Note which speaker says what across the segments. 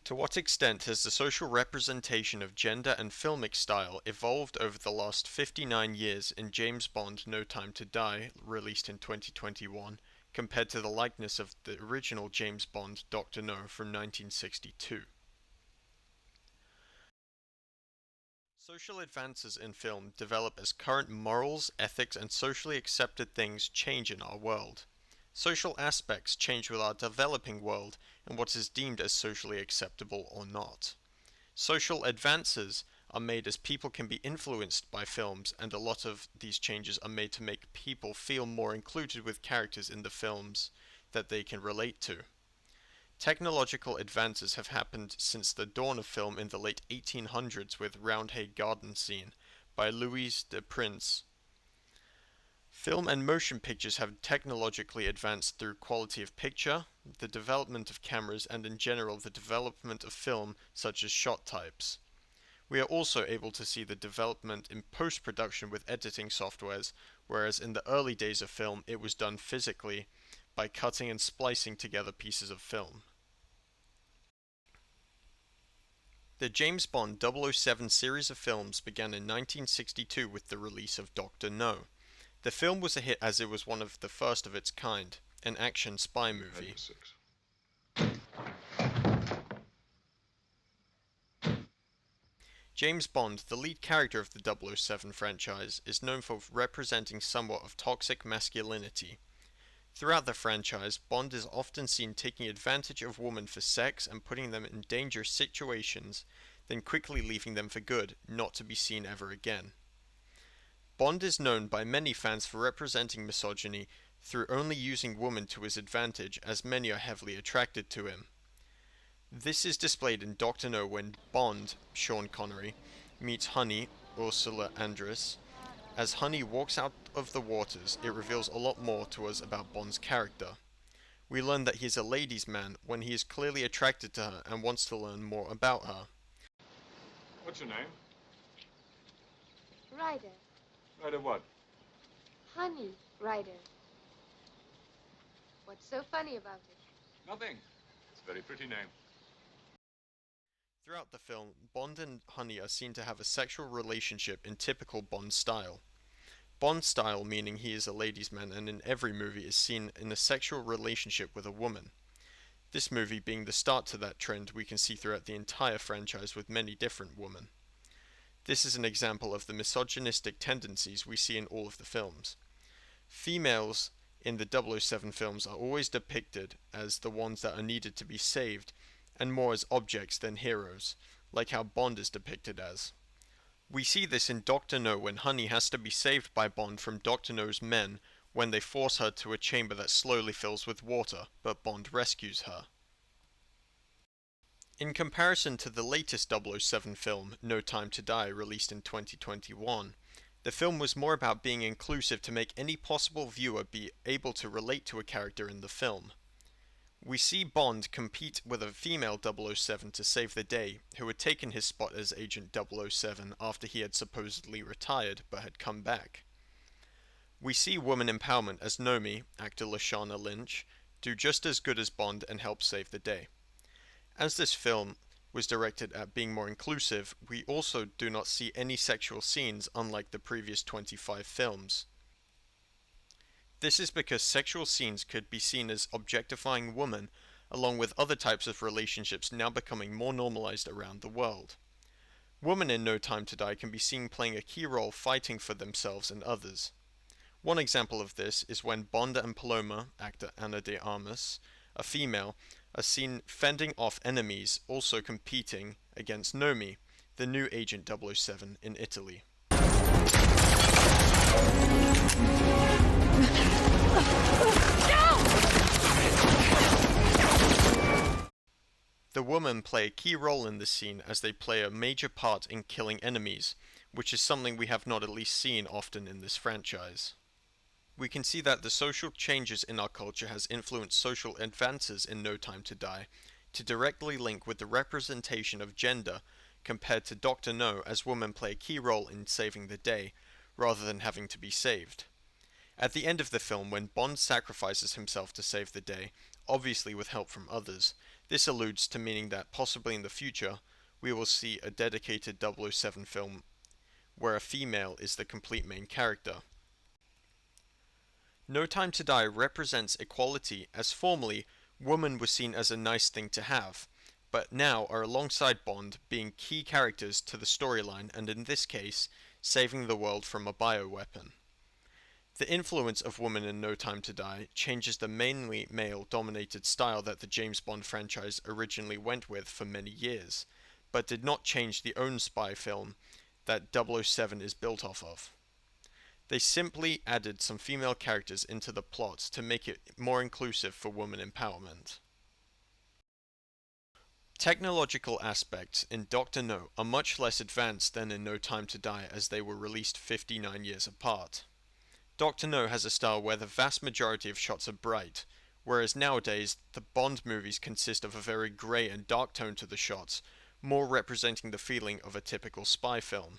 Speaker 1: To what extent has the social representation of gender and filmic style evolved over the last 59 years in James Bond No Time to Die, released in 2021, compared to the likeness of the original James Bond Dr. No from 1962? Social advances in film develop as current morals, ethics, and socially accepted things change in our world. Social aspects change with our developing world and what is deemed as socially acceptable or not. Social advances are made as people can be influenced by films, and a lot of these changes are made to make people feel more included with characters in the films that they can relate to. Technological advances have happened since the dawn of film in the late 1800s with Roundhay Garden Scene by Louis de Prince. Film and motion pictures have technologically advanced through quality of picture, the development of cameras, and in general the development of film such as shot types. We are also able to see the development in post-production with editing softwares, whereas in the early days of film it was done physically by cutting and splicing together pieces of film. The James Bond 007 series of films began in 1962 with the release of Dr. No. The film was a hit as it was one of the first of its kind, an action spy movie. James Bond, the lead character of the 007 franchise, is known for representing somewhat of toxic masculinity. Throughout the franchise, Bond is often seen taking advantage of women for sex and putting them in dangerous situations, then quickly leaving them for good, not to be seen ever again. Bond is known by many fans for representing misogyny through only using women to his advantage, as many are heavily attracted to him. This is displayed in Dr. No when Bond, Sean Connery, meets Honey, Ursula Andress. As Honey walks out of the waters, it reveals a lot more to us about Bond's character. We learn that he is a ladies' man when he is clearly attracted to her and wants to learn more about her.
Speaker 2: What's your name?
Speaker 3: Ryder.
Speaker 2: Ryder what?
Speaker 3: Honey Ryder. What's so funny about it?
Speaker 2: Nothing. It's a very pretty name.
Speaker 1: Throughout the film, Bond and Honey are seen to have a sexual relationship in typical Bond style. Bond style meaning he is a ladies' man and in every movie is seen in a sexual relationship with a woman. This movie being the start to that trend we can see throughout the entire franchise with many different women. This is an example of the misogynistic tendencies we see in all of the films. Females in the 007 films are always depicted as the ones that are needed to be saved, and more as objects than heroes, like how Bond is depicted as. We see this in Dr. No when Honey has to be saved by Bond from Dr. No's men when they force her to a chamber that slowly fills with water, but Bond rescues her. In comparison to the latest 007 film, No Time to Die, released in 2021, the film was more about being inclusive to make any possible viewer be able to relate to a character in the film. We see Bond compete with a female 007 to save the day, who had taken his spot as Agent 007 after he had supposedly retired but had come back. We see woman empowerment as Nomi, actor Lashana Lynch, do just as good as Bond and help save the day. As this film was directed at being more inclusive, we also do not see any sexual scenes unlike the previous 25 films. This is because sexual scenes could be seen as objectifying women, along with other types of relationships now becoming more normalized around the world. Women in No Time to Die can be seen playing a key role fighting for themselves and others. One example of this is when Bond and Paloma, actor Ana de Armas, a female, are seen fending off enemies, also competing against Nomi, the new Agent 007 in Italy. The women play a key role in this scene as they play a major part in killing enemies, which is something we have not at least seen often in this franchise. We can see that the social changes in our culture has influenced social advances in No Time to Die, to directly link with the representation of gender compared to Dr. No, as women play a key role in saving the day, rather than having to be saved. At the end of the film, when Bond sacrifices himself to save the day, obviously with help from others, This alludes to meaning that possibly in the future, we will see a dedicated 007 film where a female is the complete main character. No Time to Die represents equality, as formerly, woman was seen as a nice thing to have, but now are alongside Bond, being key characters to the storyline and in this case, saving the world from a bioweapon. The influence of women in No Time to Die changes the mainly male-dominated style that the James Bond franchise originally went with for many years, but did not change the own spy film that 007 is built off of. They simply added some female characters into the plot to make it more inclusive for women empowerment. Technological aspects in Dr. No are much less advanced than in No Time to Die, as they were released 59 years apart. Dr. No has a style where the vast majority of shots are bright, whereas nowadays the Bond movies consist of a very grey and dark tone to the shots, more representing the feeling of a typical spy film.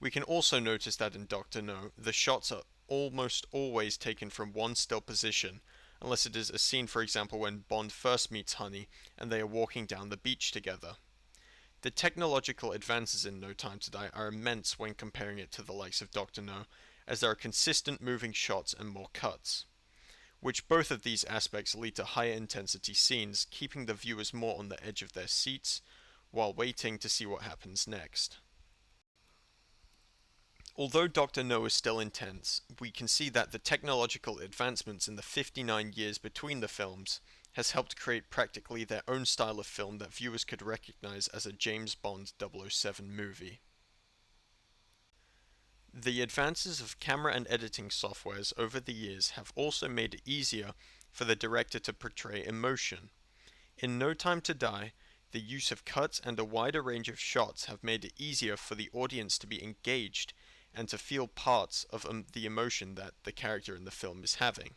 Speaker 1: We can also notice that in Dr. No, the shots are almost always taken from one still position, unless it is a scene, for example, when Bond first meets Honey and they are walking down the beach together. The technological advances in No Time to Die are immense when comparing it to the likes of Dr. No, as there are consistent moving shots and more cuts, which both of these aspects lead to higher intensity scenes, keeping the viewers more on the edge of their seats while waiting to see what happens next. Although Dr. No is still intense, we can see that the technological advancements in the 59 years between the films has helped create practically their own style of film that viewers could recognize as a James Bond 007 movie. The advances of camera and editing softwares over the years have also made it easier for the director to portray emotion. In No Time to Die, the use of cuts and a wider range of shots have made it easier for the audience to be engaged and to feel parts of the emotion that the character in the film is having.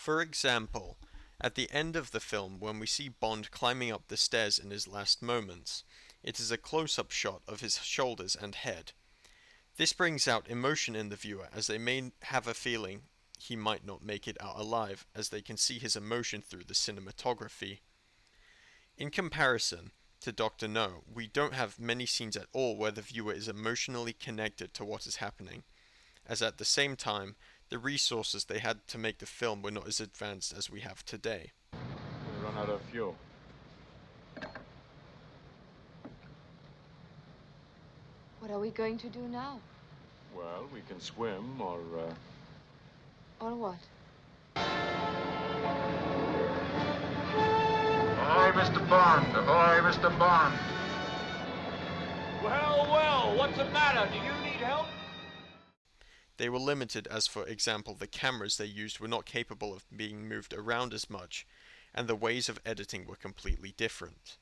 Speaker 1: For example, at the end of the film, when we see Bond climbing up the stairs in his last moments, it is a close-up shot of his shoulders and head. This brings out emotion in the viewer, as they may have a feeling he might not make it out alive, as they can see his emotion through the cinematography. In comparison to Dr. No, we don't have many scenes at all where the viewer is emotionally connected to what is happening, as at the same time, the resources they had to make the film were not as advanced as we have today.
Speaker 2: We run out of fuel.
Speaker 3: What are we going to do now?
Speaker 2: Well, we can swim or
Speaker 3: Or what?
Speaker 4: Ahoy, Mr. Bond! Ahoy, Mr. Bond!
Speaker 2: Well, what's the matter? Do you need help?
Speaker 1: They were limited as, for example, the cameras they used were not capable of being moved around as much, and the ways of editing were completely different.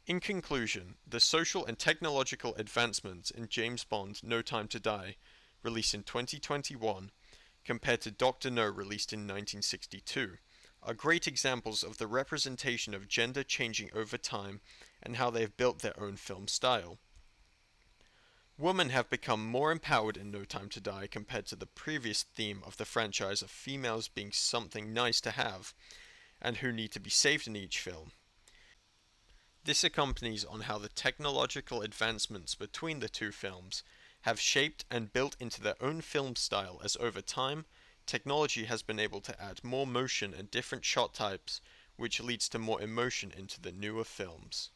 Speaker 1: In conclusion, the social and technological advancements in James Bond No Time to Die, released in 2021, compared to Dr. No, released in 1962, are great examples of the representation of gender changing over time and how they have built their own film style. Women have become more empowered in No Time to Die compared to the previous theme of the franchise of females being something nice to have and who need to be saved in each film. This accompanies on how the technological advancements between the two films have shaped and built into their own film style, as over time, technology has been able to add more motion and different shot types, which leads to more emotion into the newer films.